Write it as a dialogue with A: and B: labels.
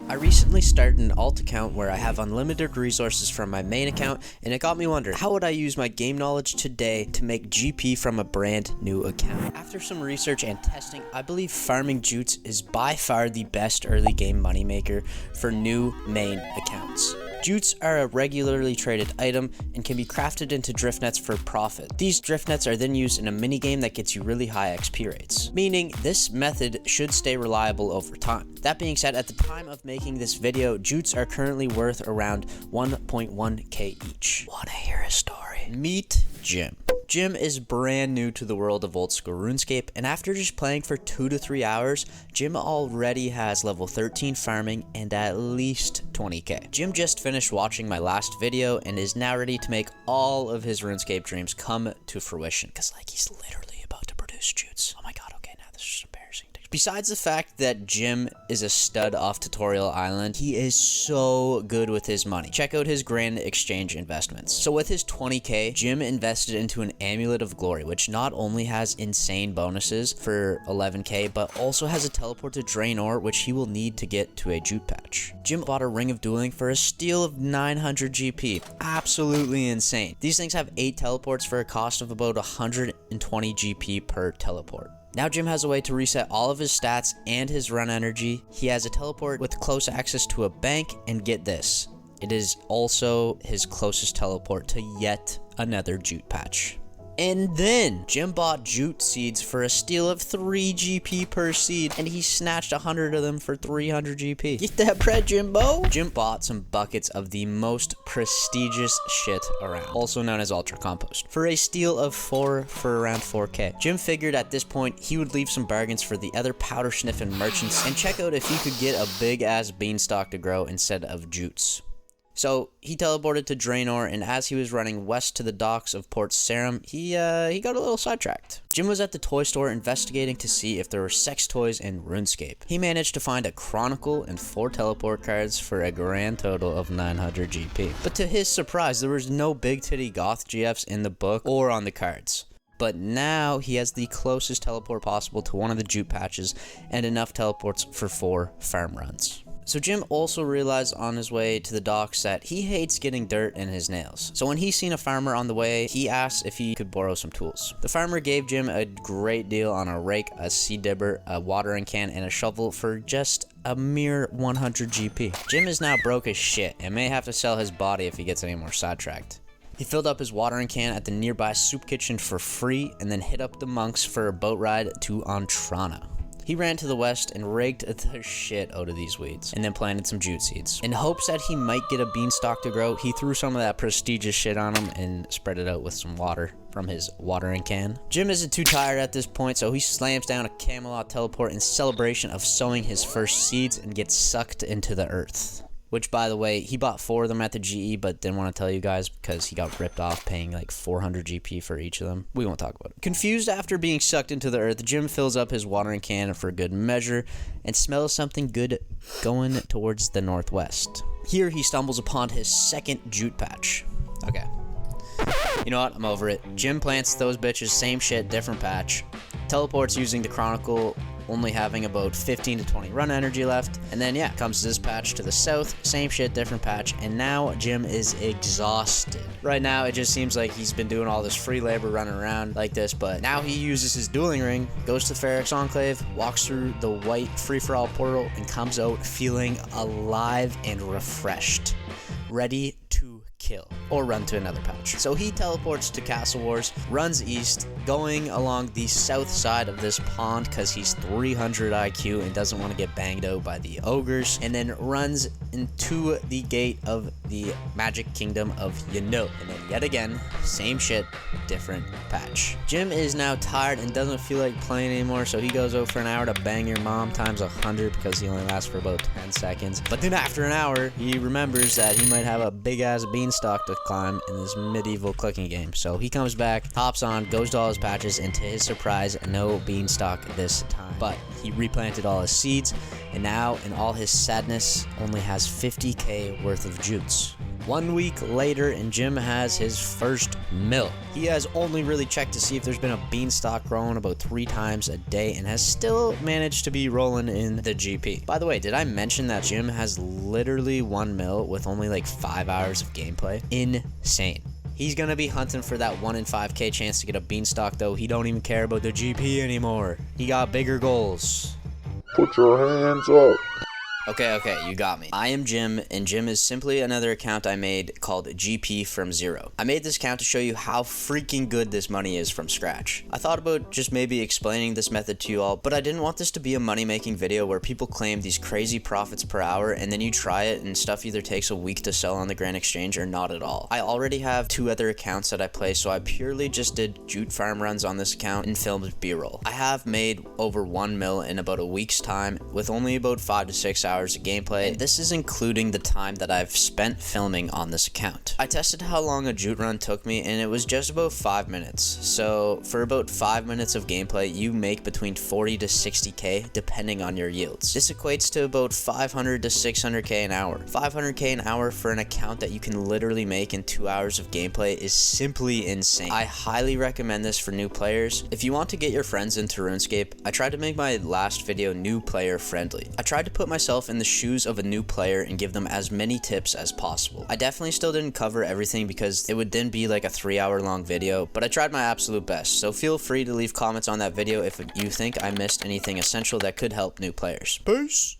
A: I recently started an alt account where I have unlimited resources from my main account, and it got me wondering, how would I use my game knowledge today to make GP from a brand new account? After some research and testing, I believe farming jutes is by far the best early game moneymaker for new main accounts. Jutes are a regularly traded item and can be crafted into drift nets for profit. These drift nets are then used in a mini game that gets you really high XP rates, meaning this method should stay reliable over time. That being said, at the time of making this video, jutes are currently worth around 1.1k each. Wanna hear a story? Meet Jim. Jim is brand new to the world of old school RuneScape, and after just playing for 2 to 3 hours, Jim already has level 13 farming and at least 20k. Jim just finished watching my last video and is now ready to make all of his RuneScape dreams come to fruition, because like he's literally about to produce jutes. Oh my god, okay, now this is embarrassing. Besides the fact that Jim is a stud off Tutorial Island, he is so good with his money. Check out his Grand Exchange investments. So with his 20k, Jim invested into an Amulet of Glory, which not only has insane bonuses for 11k, but also has a teleport to drain ore, which he will need to get to a jute patch. Jim bought a Ring of Dueling for a steal of 900 GP. Absolutely insane. These things have 8 teleports for a cost of about 120 GP per teleport. Now Jim has a way to reset all of his stats and his run energy. He has a teleport with close access to a bank, and get this, it is also his closest teleport to yet another jute patch. And then Jim bought jute seeds for a steal of 3 GP per seed, and he snatched 100 of them for 300 GP. Get that bread, Jimbo! Jim bought some buckets of the most prestigious shit around, also known as Ultra Compost, for a steal of 4 for around 4k. Jim figured at this point he would leave some bargains for the other powder sniffing merchants and check out if he could get a big ass beanstalk to grow instead of jutes. So he teleported to Draenor, and as he was running west to the docks of Port Sarum, he got a little sidetracked. Jim was at the toy store investigating to see if there were sex toys in RuneScape. He managed to find a Chronicle and 4 teleport cards for a grand total of 900 GP. But to his surprise, there was no big titty goth GFs in the book or on the cards. But now he has the closest teleport possible to one of the jute patches and enough teleports for 4 farm runs. So Jim also realized on his way to the docks that he hates getting dirt in his nails. So when he seen a farmer on the way, he asked if he could borrow some tools. The farmer gave Jim a great deal on a rake, a seed dibber, a watering can, and a shovel for just a mere 100 GP. Jim is now broke as shit and may have to sell his body if he gets any more sidetracked. He filled up his watering can at the nearby soup kitchen for free and then hit up the monks for a boat ride to Antrana. He ran to the west and raked the shit out of these weeds, and then planted some jute seeds. In hopes that he might get a beanstalk to grow, he threw some of that prestigious shit on him and spread it out with some water from his watering can. Jim isn't too tired at this point, so he slams down a Camelot teleport in celebration of sowing his first seeds and gets sucked into the earth. Which, by the way, he bought 4 of them at the GE, but didn't want to tell you guys because he got ripped off paying like 400 GP for each of them. We won't talk about it. Confused after being sucked into the earth, Jim fills up his watering can for good measure and smells something good going towards the northwest. Here he stumbles upon his second jute patch. Okay. You know what? I'm over it. Jim plants those bitches, same shit, different patch. Teleports using the Chronicle, only having about 15 to 20 run energy left. And then, yeah, comes this patch to the south, same shit, different patch, and now Jim is exhausted. Right now, it just seems like he's been doing all this free labor running around like this, but now he uses his dueling ring, goes to Ferrex Enclave, walks through the white free-for-all portal, and comes out feeling alive and refreshed, ready to kill or run to another patch. So he teleports to Castle Wars, runs east, going along the south side of this pond because he's 300 IQ and doesn't want to get banged out by the ogres, and then runs into the gate of the Magic Kingdom of Yano. And then yet again, same shit, different patch. Jim is now tired and doesn't feel like playing anymore, so he goes out for an hour to bang your mom times 100 because he only lasts for about 10 seconds. But then after an hour, he remembers that he might have a big ass beanstalk to climb in this medieval clicking game. So he comes back, hops on, goes to all his patches, and to his surprise, no beanstalk this time. But he replanted all his seeds, and now in all his sadness, only has 50k worth of jutes. 1 week later, and Jim has his first mill. He has only really checked to see if there's been a beanstalk growing about 3 times a day and has still managed to be rolling in the GP. By the way, did I mention that Jim has literally 1 mil with only like 5 hours of gameplay? Insane. He's gonna be hunting for that 1 in 5k chance to get a beanstalk, though. He don't even care about the GP anymore. He got bigger goals.
B: Put your hands up.
A: Okay, you got me. I am Jim, and Jim is simply another account I made called GP from Zero. I made this account to show you how freaking good this money is from scratch. I thought about just maybe explaining this method to you all, but I didn't want this to be a money-making video where people claim these crazy profits per hour, and then you try it and stuff either takes a week to sell on the Grand Exchange or not at all. I already have 2 other accounts that I play, so I purely just did jute farm runs on this account and filmed B-roll. I have made over 1 mil in about a week's time with only about 5 to 6 hours of gameplay, and this is including the time that I've spent filming on this account. I tested how long a jute run took me, and it was just about 5 minutes. So for about 5 minutes of gameplay, you make between 40 to 60k depending on your yields. This equates to about 500 to 600k an hour. 500k an hour for an account that you can literally make in 2 hours of gameplay is simply insane. I highly recommend this for new players. If you want to get your friends into RuneScape, I tried to make my last video new player friendly. I tried to put myself in the shoes of a new player and give them as many tips as possible. I definitely still didn't cover everything because it would then be like a 3-hour long video, but I tried my absolute best, so feel free to leave comments on that video if you think I missed anything essential that could help new players. Peace!